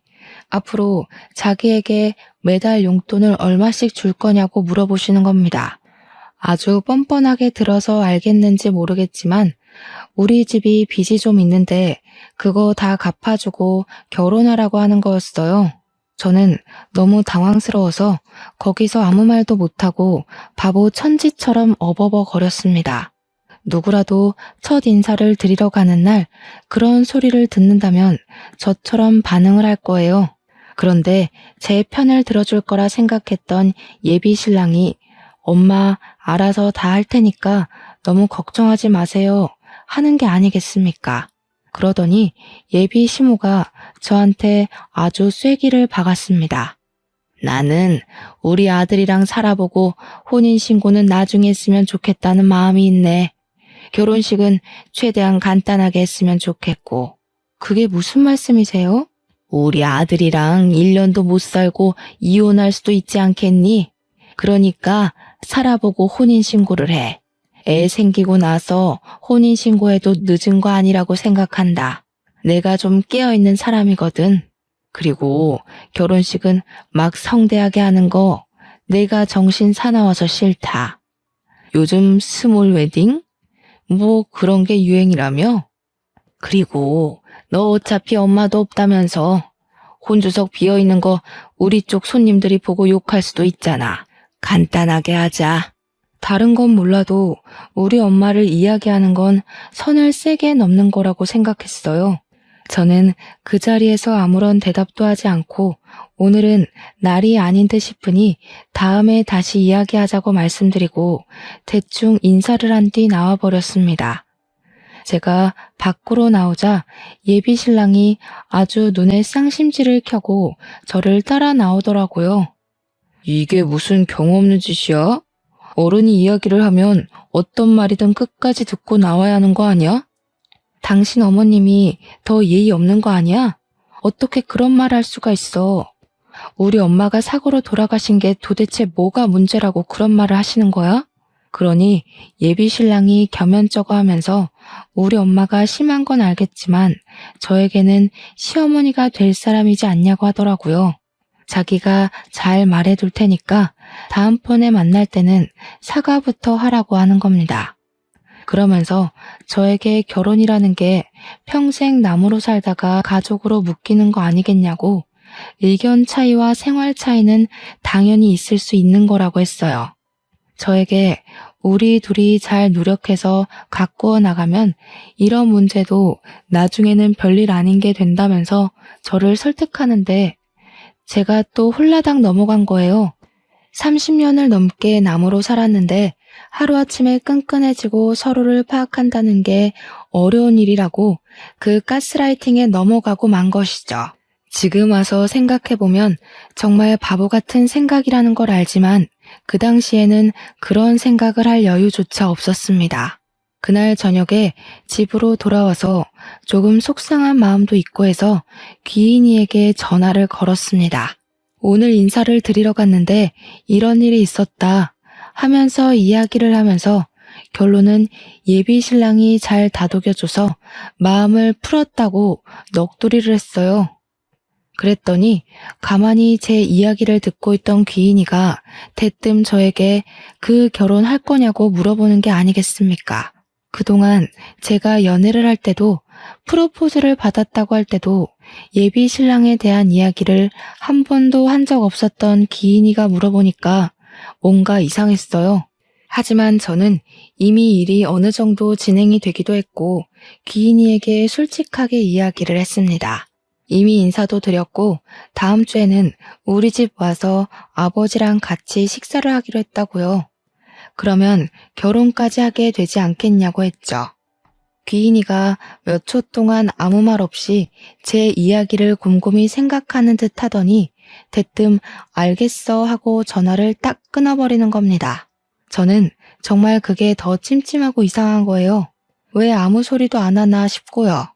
앞으로 자기에게 매달 용돈을 얼마씩 줄 거냐고 물어보시는 겁니다. 아주 뻔뻔하게 들어서 알겠는지 모르겠지만 우리 집이 빚이 좀 있는데 그거 다 갚아주고 결혼하라고 하는 거였어요. 저는 너무 당황스러워서 거기서 아무 말도 못하고 바보 천지처럼 어버버 거렸습니다. 누구라도 첫 인사를 드리러 가는 날 그런 소리를 듣는다면 저처럼 반응을 할 거예요. 그런데 제 편을 들어줄 거라 생각했던 예비 신랑이 엄마 알아서 다 할 테니까 너무 걱정하지 마세요 하는 게 아니겠습니까? 그러더니 예비 시모가 저한테 아주 쐐기를 박았습니다. 나는 우리 아들이랑 살아보고 혼인신고는 나중에 했으면 좋겠다는 마음이 있네. 결혼식은 최대한 간단하게 했으면 좋겠고. 그게 무슨 말씀이세요? 우리 아들이랑 1년도 못 살고 이혼할 수도 있지 않겠니? 그러니까 살아보고 혼인신고를 해. 애 생기고 나서 혼인신고해도 늦은 거 아니라고 생각한다. 내가 좀 깨어있는 사람이거든. 그리고 결혼식은 막 성대하게 하는 거 내가 정신 사나워서 싫다. 요즘 스몰 웨딩? 뭐 그런 게 유행이라며? 그리고 너 어차피 엄마도 없다면서 혼주석 비어있는 거 우리 쪽 손님들이 보고 욕할 수도 있잖아. 간단하게 하자. 다른 건 몰라도 우리 엄마를 이야기하는 건 선을 세게 넘는 거라고 생각했어요. 저는 그 자리에서 아무런 대답도 하지 않고 오늘은 날이 아닌 듯 싶으니 다음에 다시 이야기하자고 말씀드리고 대충 인사를 한 뒤 나와버렸습니다. 제가 밖으로 나오자 예비 신랑이 아주 눈에 쌍심지를 켜고 저를 따라 나오더라고요. 이게 무슨 경험 없는 짓이야? 어른이 이야기를 하면 어떤 말이든 끝까지 듣고 나와야 하는 거 아니야? 당신 어머님이 더 예의 없는 거 아니야? 어떻게 그런 말 할 수가 있어? 우리 엄마가 사고로 돌아가신 게 도대체 뭐가 문제라고 그런 말을 하시는 거야? 그러니 예비 신랑이 겸연쩍어 하면서 우리 엄마가 심한 건 알겠지만 저에게는 시어머니가 될 사람이지 않냐고 하더라고요. 자기가 잘 말해둘 테니까 다음번에 만날 때는 사과부터 하라고 하는 겁니다. 그러면서 저에게 결혼이라는 게 평생 남으로 살다가 가족으로 묶이는 거 아니겠냐고 의견 차이와 생활 차이는 당연히 있을 수 있는 거라고 했어요. 저에게 우리 둘이 잘 노력해서 가꾸어 나가면 이런 문제도 나중에는 별일 아닌 게 된다면서 저를 설득하는데 제가 또 홀라당 넘어간 거예요. 30년을 넘게 남으로 살았는데 하루아침에 끈끈해지고 서로를 파악한다는 게 어려운 일이라고 그 가스라이팅에 넘어가고 만 것이죠. 지금 와서 생각해보면 정말 바보 같은 생각이라는 걸 알지만 그 당시에는 그런 생각을 할 여유조차 없었습니다. 그날 저녁에 집으로 돌아와서 조금 속상한 마음도 있고 해서 귀인이에게 전화를 걸었습니다. 오늘 인사를 드리러 갔는데 이런 일이 있었다 하면서 이야기를 하면서 결론은 예비 신랑이 잘 다독여줘서 마음을 풀었다고 넋두리를 했어요. 그랬더니 가만히 제 이야기를 듣고 있던 귀인이가 대뜸 저에게 그 결혼할 거냐고 물어보는 게 아니겠습니까? 그동안 제가 연애를 할 때도 프로포즈를 받았다고 할 때도 예비 신랑에 대한 이야기를 한 번도 한 적 없었던 귀인이가 물어보니까 뭔가 이상했어요. 하지만 저는 이미 일이 어느 정도 진행이 되기도 했고 귀인이에게 솔직하게 이야기를 했습니다. 이미 인사도 드렸고 다음 주에는 우리 집 와서 아버지랑 같이 식사를 하기로 했다고요. 그러면 결혼까지 하게 되지 않겠냐고 했죠. 귀인이가 몇 초 동안 아무 말 없이 제 이야기를 곰곰이 생각하는 듯 하더니 대뜸 알겠어 하고 전화를 딱 끊어버리는 겁니다. 저는 정말 그게 더 찜찜하고 이상한 거예요. 왜 아무 소리도 안 하나 싶고요.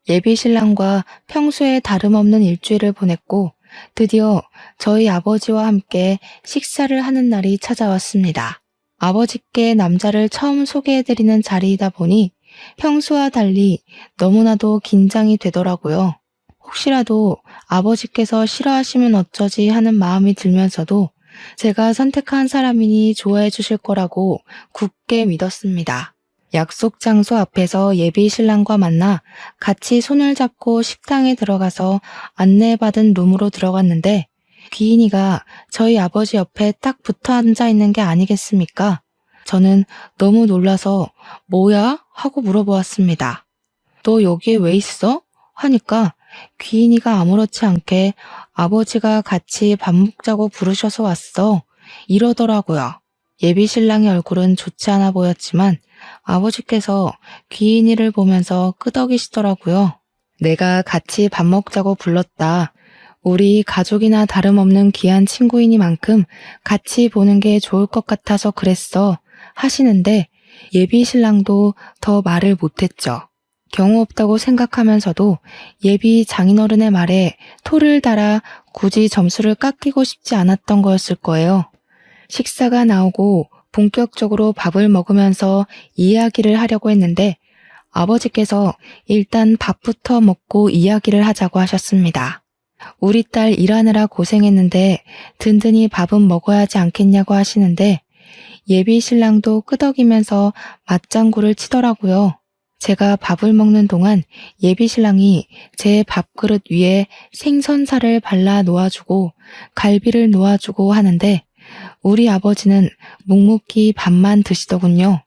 예비 신랑과 평소에 다름없는 일주일을 보냈고 드디어 저희 아버지와 함께 식사를 하는 날이 찾아왔습니다. 아버지께 남자를 처음 소개해드리는 자리이다 보니 평소와 달리 너무나도 긴장이 되더라고요. 혹시라도 아버지께서 싫어하시면 어쩌지 하는 마음이 들면서도 제가 선택한 사람이니 좋아해 주실 거라고 굳게 믿었습니다. 약속 장소 앞에서 예비 신랑과 만나 같이 손을 잡고 식당에 들어가서 안내받은 룸으로 들어갔는데 귀인이가 저희 아버지 옆에 딱 붙어 앉아 있는 게 아니겠습니까? 저는 너무 놀라서 뭐야? 하고 물어보았습니다. 너 여기에 왜 있어? 하니까 귀인이가 아무렇지 않게 아버지가 같이 밥 먹자고 부르셔서 왔어. 이러더라고요. 예비 신랑의 얼굴은 좋지 않아 보였지만 아버지께서 귀인이를 보면서 끄덕이시더라고요. 내가 같이 밥 먹자고 불렀다. 우리 가족이나 다름없는 귀한 친구이니만큼 같이 보는 게 좋을 것 같아서 그랬어. 하시는데 예비 신랑도 더 말을 못했죠. 경우 없다고 생각하면서도 예비 장인어른의 말에 토를 달아 굳이 점수를 깎이고 싶지 않았던 거였을 거예요. 식사가 나오고 본격적으로 밥을 먹으면서 이야기를 하려고 했는데 아버지께서 일단 밥부터 먹고 이야기를 하자고 하셨습니다. 우리 딸 일하느라 고생했는데 든든히 밥은 먹어야 하지 않겠냐고 하시는데 예비 신랑도 끄덕이면서 맞장구를 치더라고요. 제가 밥을 먹는 동안 예비 신랑이 제 밥그릇 위에 생선살을 발라 놓아주고 갈비를 놓아주고 하는데 우리 아버지는 묵묵히 밥만 드시더군요.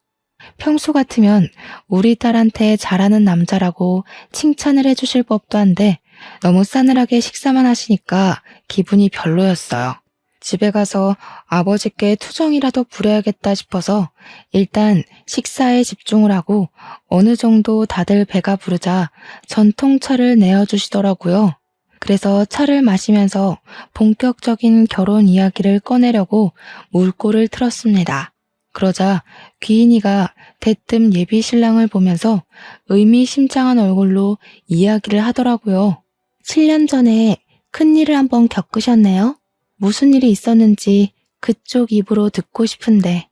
평소 같으면 우리 딸한테 잘하는 남자라고 칭찬을 해주실 법도 한데 너무 싸늘하게 식사만 하시니까 기분이 별로였어요. 집에 가서 아버지께 투정이라도 부려야겠다 싶어서 일단 식사에 집중을 하고 어느 정도 다들 배가 부르자 전통차를 내어주시더라고요. 그래서 차를 마시면서 본격적인 결혼 이야기를 꺼내려고 물꼬를 틀었습니다. 그러자 귀인이가 대뜸 예비 신랑을 보면서 의미심장한 얼굴로 이야기를 하더라고요. 7년 전에 큰일을 한번 겪으셨네요. 무슨 일이 있었는지 그쪽 입으로 듣고 싶은데.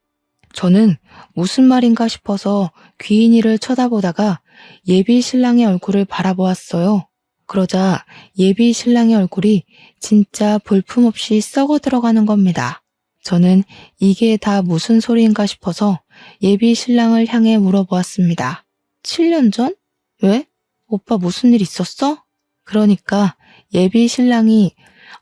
저는 무슨 말인가 싶어서 귀인이를 쳐다보다가 예비 신랑의 얼굴을 바라보았어요. 그러자 예비 신랑의 얼굴이 진짜 볼품없이 썩어 들어가는 겁니다. 저는 이게 다 무슨 소리인가 싶어서 예비 신랑을 향해 물어보았습니다. 7년 전? 왜? 오빠 무슨 일 있었어? 그러니까 예비 신랑이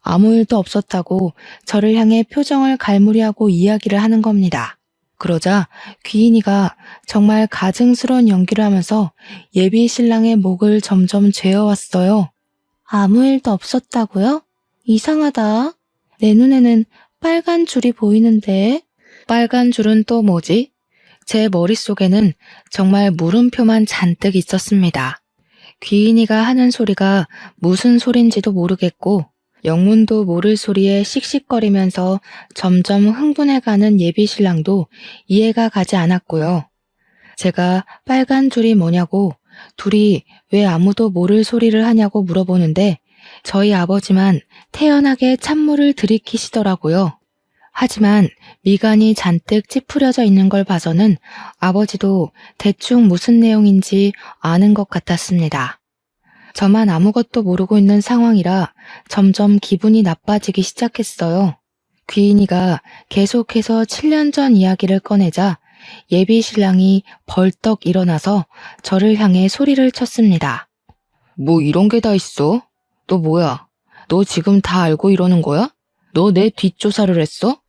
아무 일도 없었다고 저를 향해 표정을 갈무리하고 이야기를 하는 겁니다. 그러자 귀인이가 정말 가증스러운 연기를 하면서 예비 신랑의 목을 점점 죄어왔어요. 아무 일도 없었다고요? 이상하다. 내 눈에는 빨간 줄이 보이는데. 빨간 줄은 또 뭐지? 제 머릿속에는 정말 물음표만 잔뜩 있었습니다. 귀인이가 하는 소리가 무슨 소린지도 모르겠고 영문도 모를 소리에 씩씩거리면서 점점 흥분해가는 예비 신랑도 이해가 가지 않았고요. 제가 빨간 줄이 뭐냐고 둘이 왜 아무도 모를 소리를 하냐고 물어보는데 저희 아버지만 태연하게 찬물을 들이키시더라고요. 하지만 미간이 잔뜩 찌푸려져 있는 걸 봐서는 아버지도 대충 무슨 내용인지 아는 것 같았습니다. 저만 아무것도 모르고 있는 상황이라 점점 기분이 나빠지기 시작했어요. 귀인이가 계속해서 7년 전 이야기를 꺼내자 예비 신랑이 벌떡 일어나서 저를 향해 소리를 쳤습니다. 뭐 이런 게 다 있어? 너 뭐야? 너 지금 다 알고 이러는 거야? 너 내 뒷조사를 했어?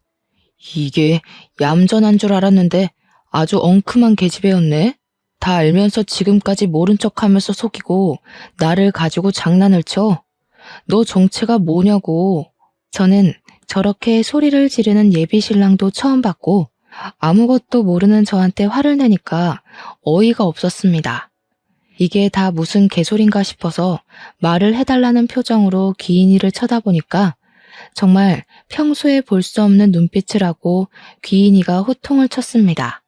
이게 얌전한 줄 알았는데 아주 엉큼한 계집애였네. 다 알면서 지금까지 모른 척하면서 속이고 나를 가지고 장난을 쳐. 너 정체가 뭐냐고. 저는 저렇게 소리를 지르는 예비 신랑도 처음 봤고 아무것도 모르는 저한테 화를 내니까 어이가 없었습니다. 이게 다 무슨 개소린가 싶어서 말을 해달라는 표정으로 귀인이를 쳐다보니까 정말 평소에 볼 수 없는 눈빛을 하고 귀인이가 호통을 쳤습니다.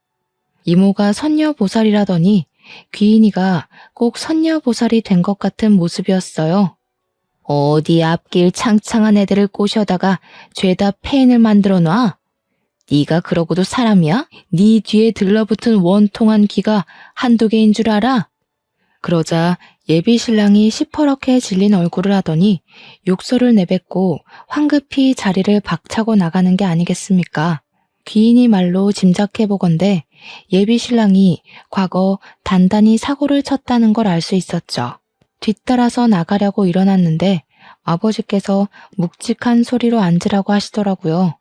이모가 선녀보살이라더니 귀인이가 꼭 선녀보살이 된 것 같은 모습이었어요. 어디 앞길 창창한 애들을 꼬셔다가 죄다 폐인을 만들어 놔? 네가 그러고도 사람이야? 네 뒤에 들러붙은 원통한 귀가 한두 개인 줄 알아? 그러자 예비 신랑이 시퍼렇게 질린 얼굴을 하더니 욕설을 내뱉고 황급히 자리를 박차고 나가는 게 아니겠습니까? 귀인이 말로 짐작해보건대 예비 신랑이 과거 단단히 사고를 쳤다는 걸 알 수 있었죠. 뒤따라서 나가려고 일어났는데 아버지께서 묵직한 소리로 앉으라고 하시더라고요.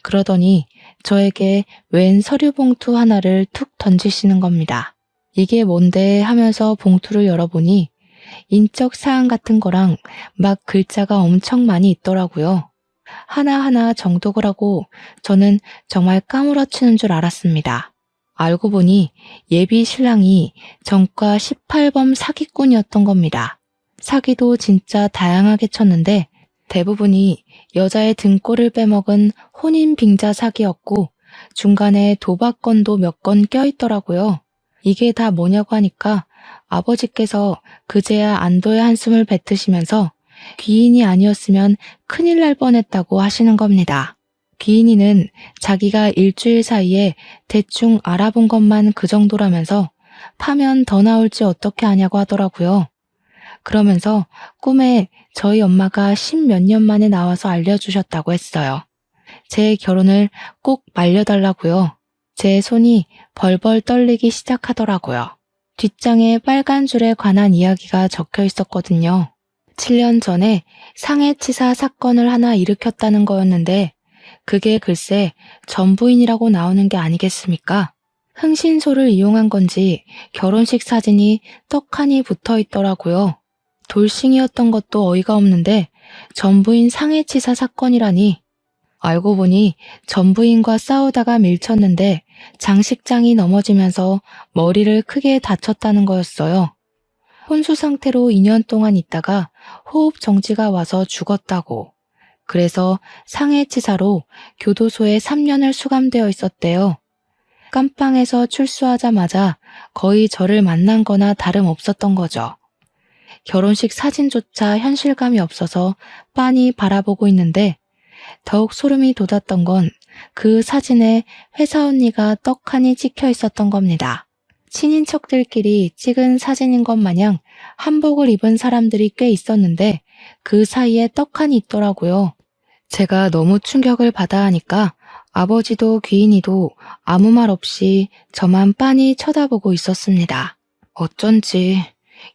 그러더니 저에게 웬 서류 봉투 하나를 툭 던지시는 겁니다. 이게 뭔데 하면서 봉투를 열어보니 인적 사항 같은 거랑 막 글자가 엄청 많이 있더라고요. 하나하나 정독을 하고 저는 정말 까무러치는 줄 알았습니다. 알고 보니 예비 신랑이 전과 18범 사기꾼이었던 겁니다. 사기도 진짜 다양하게 쳤는데 대부분이 여자의 등골을 빼먹은 혼인빙자 사기였고 중간에 도박건도 몇 건 껴있더라고요. 이게 다 뭐냐고 하니까 아버지께서 그제야 안도의 한숨을 뱉으시면서 귀인이 아니었으면 큰일 날 뻔했다고 하시는 겁니다. 귀인이는 자기가 일주일 사이에 대충 알아본 것만 그 정도라면서 파면 더 나올지 어떻게 아냐고 하더라고요. 그러면서 꿈에 저희 엄마가 10몇 년 만에 나와서 알려주셨다고 했어요. 제 결혼을 꼭 말려달라고요. 제 손이 벌벌 떨리기 시작하더라고요. 뒷장에 빨간 줄에 관한 이야기가 적혀 있었거든요. 7년 전에 상해치사 사건을 하나 일으켰다는 거였는데 그게 글쎄 전부인이라고 나오는 게 아니겠습니까? 흥신소를 이용한 건지 결혼식 사진이 떡하니 붙어 있더라고요. 돌싱이었던 것도 어이가 없는데 전부인 상해치사 사건이라니. 알고 보니 전부인과 싸우다가 밀쳤는데 장식장이 넘어지면서 머리를 크게 다쳤다는 거였어요. 혼수 상태로 2년 동안 있다가 호흡 정지가 와서 죽었다고. 그래서 상해치사로 교도소에 3년을 수감되어 있었대요. 깜빵에서 출소하자마자 거의 저를 만난 거나 다름없었던 거죠. 결혼식 사진조차 현실감이 없어서 빤히 바라보고 있는데 더욱 소름이 돋았던 건 그 사진에 회사 언니가 떡하니 찍혀 있었던 겁니다. 친인척들끼리 찍은 사진인 것 마냥 한복을 입은 사람들이 꽤 있었는데 그 사이에 떡하니 있더라고요. 제가 너무 충격을 받아 하니까 아버지도 귀인이도 아무 말 없이 저만 빤히 쳐다보고 있었습니다. 어쩐지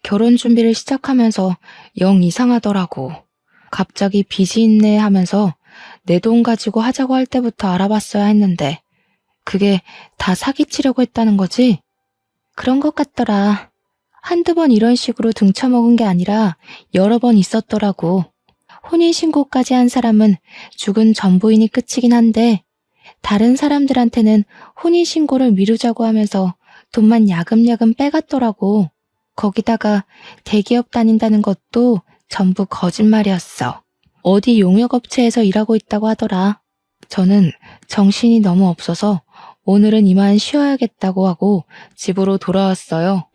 결혼 준비를 시작하면서 영 이상하더라고. 갑자기 빚이 있네 하면서 내 돈 가지고 하자고 할 때부터 알아봤어야 했는데 그게 다 사기치려고 했다는 거지? 그런 것 같더라. 한두 번 이런 식으로 등쳐먹은 게 아니라 여러 번 있었더라고. 혼인신고까지 한 사람은 죽은 전부인이 끝이긴 한데 다른 사람들한테는 혼인신고를 미루자고 하면서 돈만 야금야금 빼갔더라고. 거기다가 대기업 다닌다는 것도 전부 거짓말이었어. 어디 용역업체에서 일하고 있다고 하더라. 저는 정신이 너무 없어서 오늘은 이만 쉬어야겠다고 하고 집으로 돌아왔어요.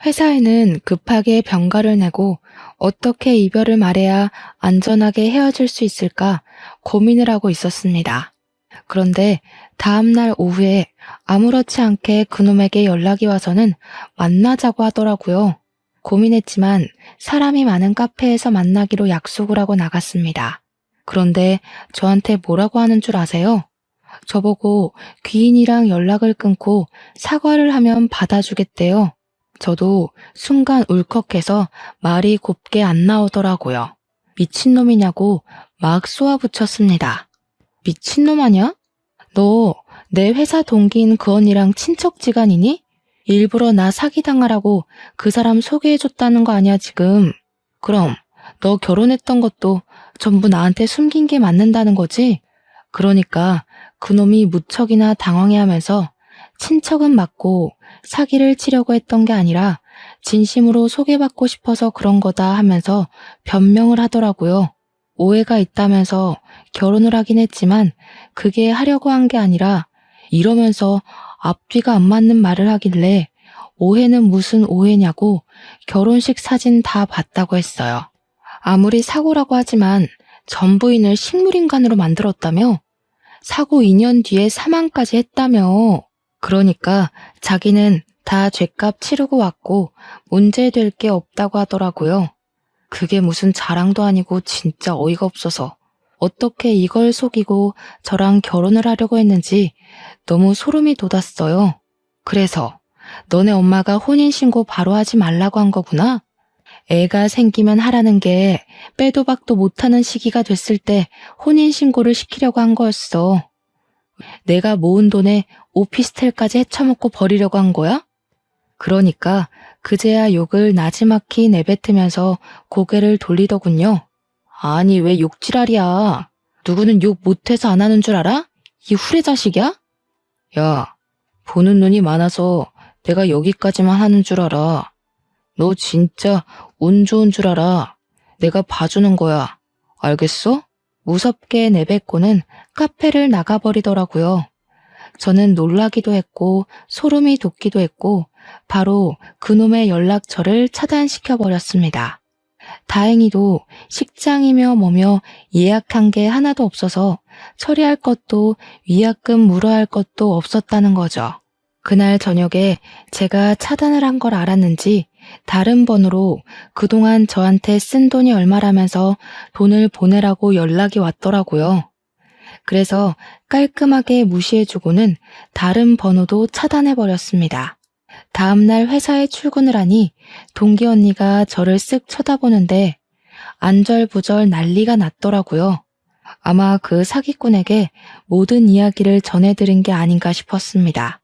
회사에는 급하게 병가를 내고 어떻게 이별을 말해야 안전하게 헤어질 수 있을까 고민을 하고 있었습니다. 그런데 다음날 오후에 아무렇지 않게 그놈에게 연락이 와서는 만나자고 하더라고요. 고민했지만 사람이 많은 카페에서 만나기로 약속을 하고 나갔습니다. 그런데 저한테 뭐라고 하는 줄 아세요? 저보고 귀인이랑 연락을 끊고 사과를 하면 받아주겠대요. 저도 순간 울컥해서 말이 곱게 안 나오더라고요. 미친놈이냐고 막 쏘아붙였습니다. 미친놈 아냐? 너 내 회사 동기인 그 언니랑 친척지간이니? 일부러 나 사기당하라고 그 사람 소개해줬다는 거 아니야 지금. 그럼 너 결혼했던 것도 전부 나한테 숨긴 게 맞는다는 거지? 그러니까 그놈이 무척이나 당황해하면서 친척은 맞고 사기를 치려고 했던 게 아니라 진심으로 소개받고 싶어서 그런 거다 하면서 변명을 하더라고요. 오해가 있다면서 결혼을 하긴 했지만 그게 하려고 한 게 아니라 이러면서 앞뒤가 안 맞는 말을 하길래 오해는 무슨 오해냐고 결혼식 사진 다 봤다고 했어요. 아무리 사고라고 하지만 전부인을 식물인간으로 만들었다며? 사고 2년 뒤에 사망까지 했다며. 그러니까 자기는 다 죗값 치르고 왔고 문제될 게 없다고 하더라고요. 그게 무슨 자랑도 아니고 진짜 어이가 없어서 어떻게 이걸 속이고 저랑 결혼을 하려고 했는지 너무 소름이 돋았어요. 그래서 너네 엄마가 혼인신고 바로 하지 말라고 한 거구나? 애가 생기면 하라는 게 빼도 박도 못하는 시기가 됐을 때 혼인신고를 시키려고 한 거였어. 내가 모은 돈에 오피스텔까지 헤쳐먹고 버리려고 한 거야? 그러니까 그제야 욕을 나지막히 내뱉으면서 고개를 돌리더군요. 아니 왜 욕지랄이야. 누구는 욕 못해서 안 하는 줄 알아? 이 후레자식이야? 야, 보는 눈이 많아서 내가 여기까지만 하는 줄 알아. 너 진짜 운 좋은 줄 알아. 내가 봐주는 거야. 알겠어? 무섭게 내뱉고는 카페를 나가버리더라고요. 저는 놀라기도 했고 소름이 돋기도 했고 바로 그놈의 연락처를 차단시켜버렸습니다. 다행히도 식장이며 뭐며 예약한 게 하나도 없어서 처리할 것도 위약금 물어야 할 것도 없었다는 거죠. 그날 저녁에 제가 차단을 한 걸 알았는지 다른 번호로 그동안 저한테 쓴 돈이 얼마라면서 돈을 보내라고 연락이 왔더라고요. 그래서 깔끔하게 무시해주고는 다른 번호도 차단해버렸습니다. 다음날 회사에 출근을 하니 동기 언니가 저를 쓱 쳐다보는데 안절부절 난리가 났더라고요. 아마 그 사기꾼에게 모든 이야기를 전해드린 게 아닌가 싶었습니다.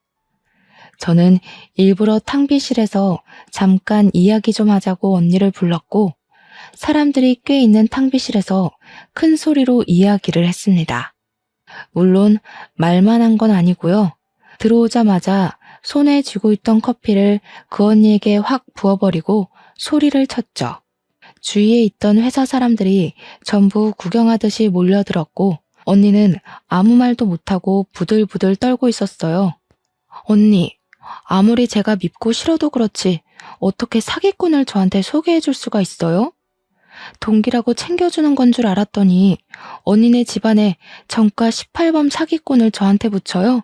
저는 일부러 탕비실에서 잠깐 이야기 좀 하자고 언니를 불렀고 사람들이 꽤 있는 탕비실에서 큰 소리로 이야기를 했습니다. 물론 말만 한 건 아니고요. 들어오자마자 손에 쥐고 있던 커피를 그 언니에게 확 부어버리고 소리를 쳤죠. 주위에 있던 회사 사람들이 전부 구경하듯이 몰려들었고 언니는 아무 말도 못하고 부들부들 떨고 있었어요. 언니, 아무리 제가 밉고 싫어도 그렇지 어떻게 사기꾼을 저한테 소개해 줄 수가 있어요? 동기라고 챙겨주는 건 줄 알았더니 언니네 집안에 정가 18범 사기꾼을 저한테 붙여요?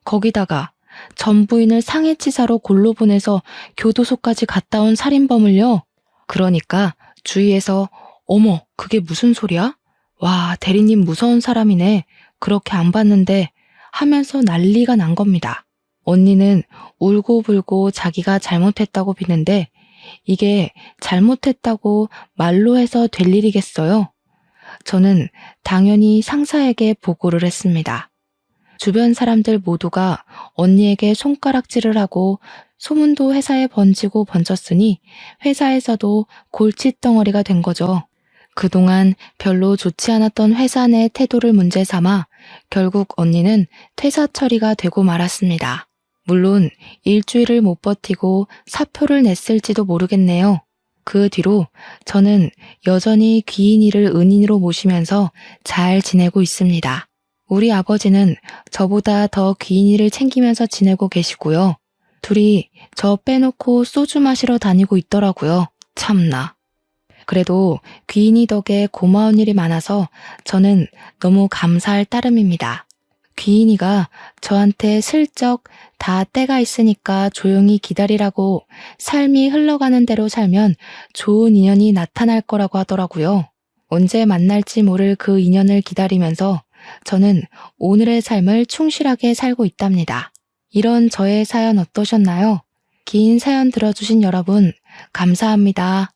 거기다가 전 부인을 상해치사로 골로 보내서 교도소까지 갔다 온 살인범을요? 그러니까 주위에서 어머, 그게 무슨 소리야? 와, 대리님 무서운 사람이네. 그렇게 안 봤는데 하면서 난리가 난 겁니다. 언니는 울고불고 자기가 잘못했다고 비는데 이게 잘못했다고 말로 해서 될 일이겠어요? 저는 당연히 상사에게 보고를 했습니다. 주변 사람들 모두가 언니에게 손가락질을 하고 소문도 회사에 번지고 번졌으니 회사에서도 골칫덩어리가 된 거죠. 그동안 별로 좋지 않았던 회사 내 태도를 문제 삼아 결국 언니는 퇴사 처리가 되고 말았습니다. 물론 일주일을 못 버티고 사표를 냈을지도 모르겠네요. 그 뒤로 저는 여전히 귀인이를 은인으로 모시면서 잘 지내고 있습니다. 우리 아버지는 저보다 더 귀인이를 챙기면서 지내고 계시고요. 둘이 저 빼놓고 소주 마시러 다니고 있더라고요. 참나. 그래도 귀인이 덕에 고마운 일이 많아서 저는 너무 감사할 따름입니다. 귀인이가 저한테 슬쩍 다 때가 있으니까 조용히 기다리라고 삶이 흘러가는 대로 살면 좋은 인연이 나타날 거라고 하더라고요. 언제 만날지 모를 그 인연을 기다리면서 저는 오늘의 삶을 충실하게 살고 있답니다. 이런 저의 사연 어떠셨나요? 긴 사연 들어주신 여러분 감사합니다.